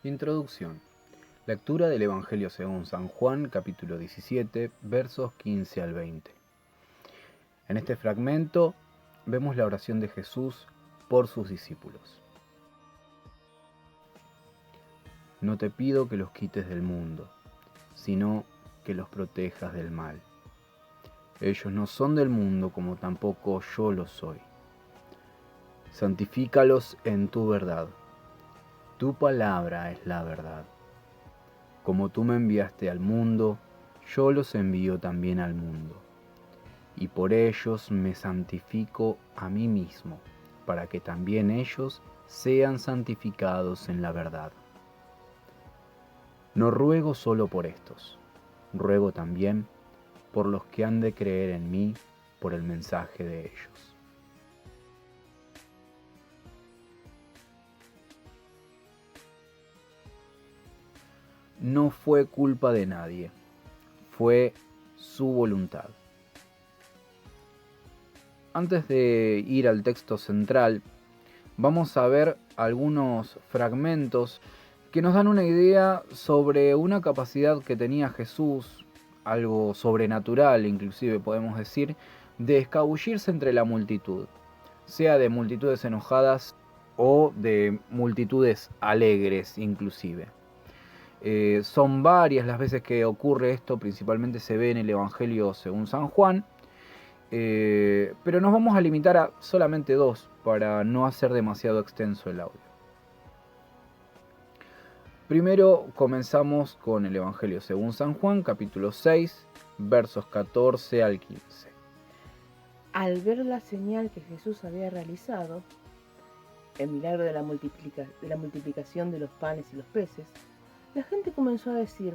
Introducción. Lectura del Evangelio según San Juan, capítulo 17, versos 15 al 20. En este fragmento vemos la oración de Jesús por sus discípulos. No te pido que los quites del mundo, sino que los protejas del mal. Ellos no son del mundo como tampoco yo lo soy. Santifícalos en tu verdad. Tu palabra es la verdad. Como tú me enviaste al mundo, yo los envío también al mundo. Y por ellos me santifico a mí mismo, para que también ellos sean santificados en la verdad. No ruego solo por estos, ruego también por los que han de creer en mí por el mensaje de ellos. No fue culpa de nadie, fue su voluntad. Antes de ir al texto central, vamos a ver algunos fragmentos que nos dan una idea sobre una capacidad que tenía Jesús, algo sobrenatural inclusive podemos decir, de escabullirse entre la multitud, sea de multitudes enojadas o de multitudes alegres inclusive. Son varias las veces que ocurre esto, principalmente se ve en el Evangelio según San Juan, pero nos vamos a limitar a solamente dos para no hacer demasiado extenso el audio. Primero comenzamos con el Evangelio según San Juan, capítulo 6, versos 14 al 15. Al ver la señal que Jesús había realizado, el milagro de la multiplicación de los panes y los peces, la gente comenzó a decir: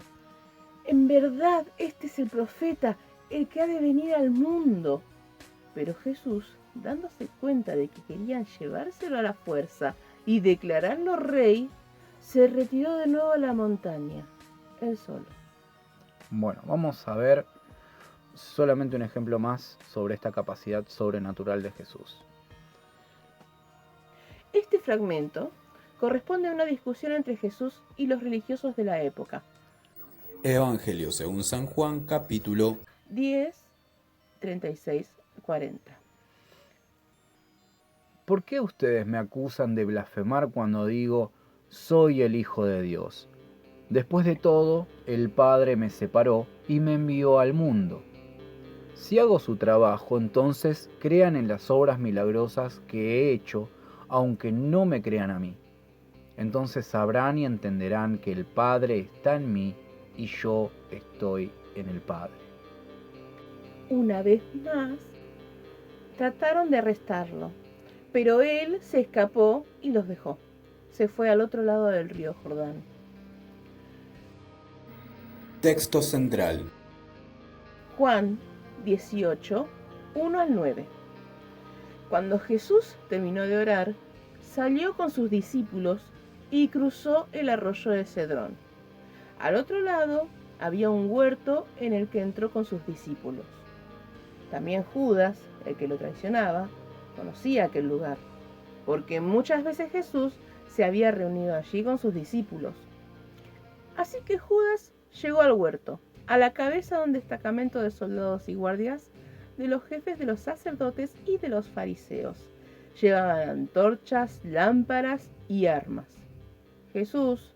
en verdad, este es el profeta, el que ha de venir al mundo. Pero Jesús, dándose cuenta de que querían llevárselo a la fuerza y declararlo rey, se retiró de nuevo a la montaña, él solo. Bueno, vamos a ver solamente un ejemplo más sobre esta capacidad sobrenatural de Jesús. Este fragmento corresponde a una discusión entre Jesús y los religiosos de la época. Evangelio según San Juan, capítulo 10, 36, 40. ¿Por qué ustedes me acusan de blasfemar cuando digo soy el Hijo de Dios? Después de todo, el Padre me separó y me envió al mundo. Si hago su trabajo, entonces crean en las obras milagrosas que he hecho, aunque no me crean a mí. Entonces sabrán y entenderán que el Padre está en mí y yo estoy en el Padre. Una vez más, trataron de arrestarlo, pero él se escapó y los dejó. Se fue al otro lado del río Jordán. Texto central. Juan 18, 1 al 9. Cuando Jesús terminó de orar, salió con sus discípulos y cruzó el arroyo de Cedrón. Al otro lado había un huerto en el que entró con sus discípulos. También Judas, el que lo traicionaba, conocía aquel lugar, porque muchas veces Jesús se había reunido allí con sus discípulos. Así que Judas llegó al huerto, a la cabeza de un destacamento de soldados y guardias de los jefes de los sacerdotes y de los fariseos. Llevaban antorchas, lámparas y armas. Jesús,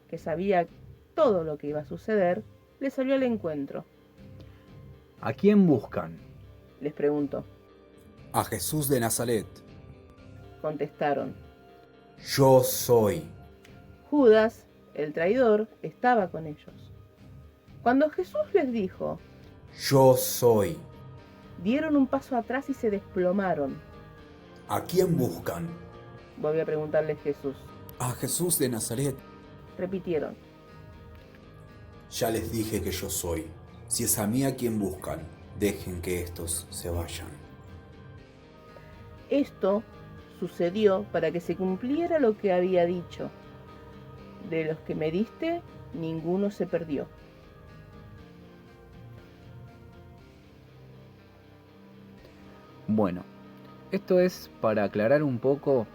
que sabía todo lo que iba a suceder, le salió al encuentro. ¿A quién buscan? Les preguntó. A Jesús de Nazaret. Contestaron. Yo soy. Judas, el traidor, estaba con ellos. Cuando Jesús les dijo, Yo soy. dieron un paso atrás y se desplomaron. ¿A quién buscan? Volvió a preguntarles Jesús. A Jesús de Nazaret. Repitieron. Ya les dije que yo soy. Si es a mí a quien buscan, dejen que estos se vayan. Esto sucedió para que se cumpliera lo que había dicho. De los que me diste, ninguno se perdió. Bueno, esto es para aclarar un poco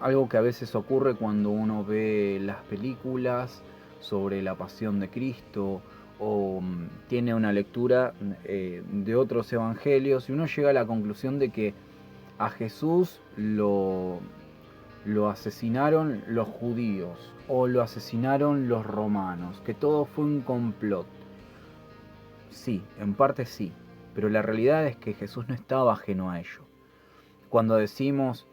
algo que a veces ocurre cuando uno ve las películas sobre la pasión de Cristo o tiene una lectura de otros evangelios, y uno llega a la conclusión de que a Jesús lo asesinaron los judíos o lo asesinaron los romanos, que todo fue un complot. Sí, en parte sí, pero la realidad es que Jesús no estaba ajeno a ello. Cuando decimos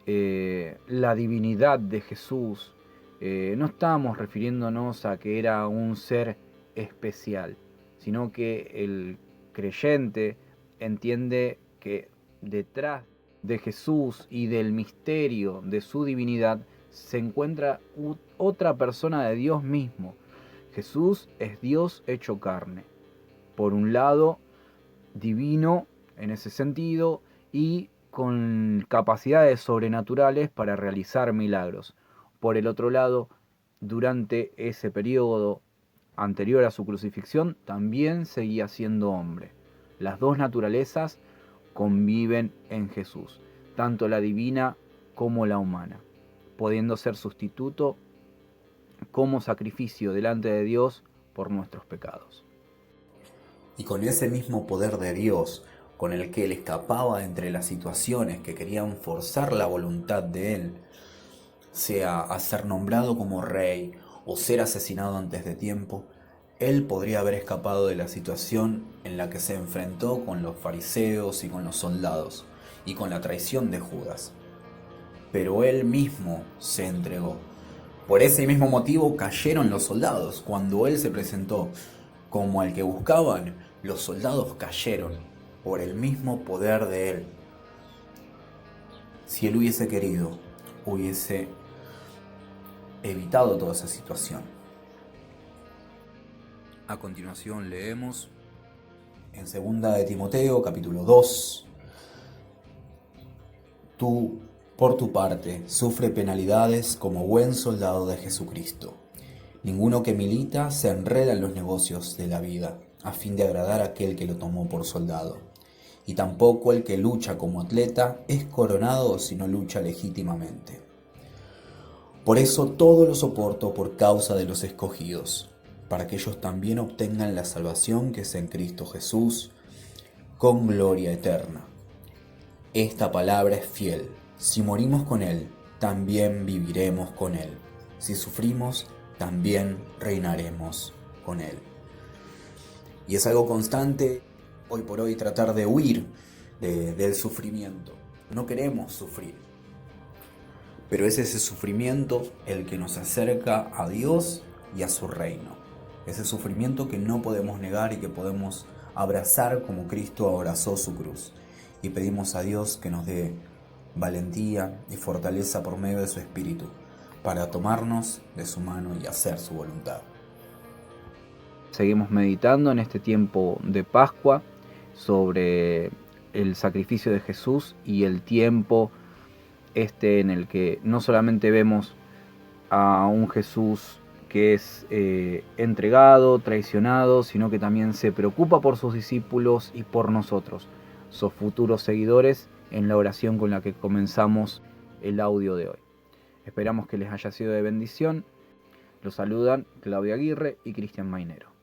la divinidad de Jesús, no estamos refiriéndonos a que era un ser especial, sino que el creyente entiende que detrás de Jesús y del misterio de su divinidad se encuentra otra persona de Dios mismo. Jesús es Dios hecho carne. Por un lado, divino en ese sentido y con capacidades sobrenaturales para realizar milagros. Por el otro lado, durante ese periodo anterior a su crucifixión, también seguía siendo hombre. Las dos naturalezas conviven en Jesús, tanto la divina como la humana, pudiendo ser sustituto como sacrificio delante de Dios por nuestros pecados. Y con ese mismo poder de Dios, con el que él escapaba entre las situaciones que querían forzar la voluntad de él, sea a ser nombrado como rey o ser asesinado antes de tiempo, él podría haber escapado de la situación en la que se enfrentó con los fariseos y con los soldados, y con la traición de Judas. Pero él mismo se entregó. Por ese mismo motivo cayeron los soldados. Cuando él se presentó como el que buscaban, los soldados cayeron por el mismo poder de él. Si él hubiese querido, hubiese evitado toda esa situación. A continuación leemos en 2 de Timoteo, capítulo 2. Tú, por tu parte, sufre penalidades como buen soldado de Jesucristo. Ninguno que milita se enreda en los negocios de la vida, a fin de agradar a aquel que lo tomó por soldado. Y tampoco el que lucha como atleta es coronado si no lucha legítimamente. Por eso todo lo soporto por causa de los escogidos, para que ellos también obtengan la salvación que es en Cristo Jesús, con gloria eterna. Esta palabra es fiel. Si morimos con Él, también viviremos con Él. Si sufrimos, también reinaremos con Él. Y es algo constante hoy por hoy tratar de huir del sufrimiento. No queremos sufrir, pero es ese sufrimiento el que nos acerca a Dios y a su reino. Ese sufrimiento que no podemos negar y que podemos abrazar como Cristo abrazó su cruz. Y pedimos a Dios que nos dé valentía y fortaleza por medio de su Espíritu para tomarnos de su mano y hacer su voluntad. Seguimos meditando en este tiempo de Pascua sobre el sacrificio de Jesús y el tiempo en el que no solamente vemos a un Jesús que es entregado, traicionado, sino que también se preocupa por sus discípulos y por nosotros, sus futuros seguidores, en la oración con la que comenzamos el audio de hoy. Esperamos que les haya sido de bendición. Los saludan Claudia Aguirre y Cristian Mainero.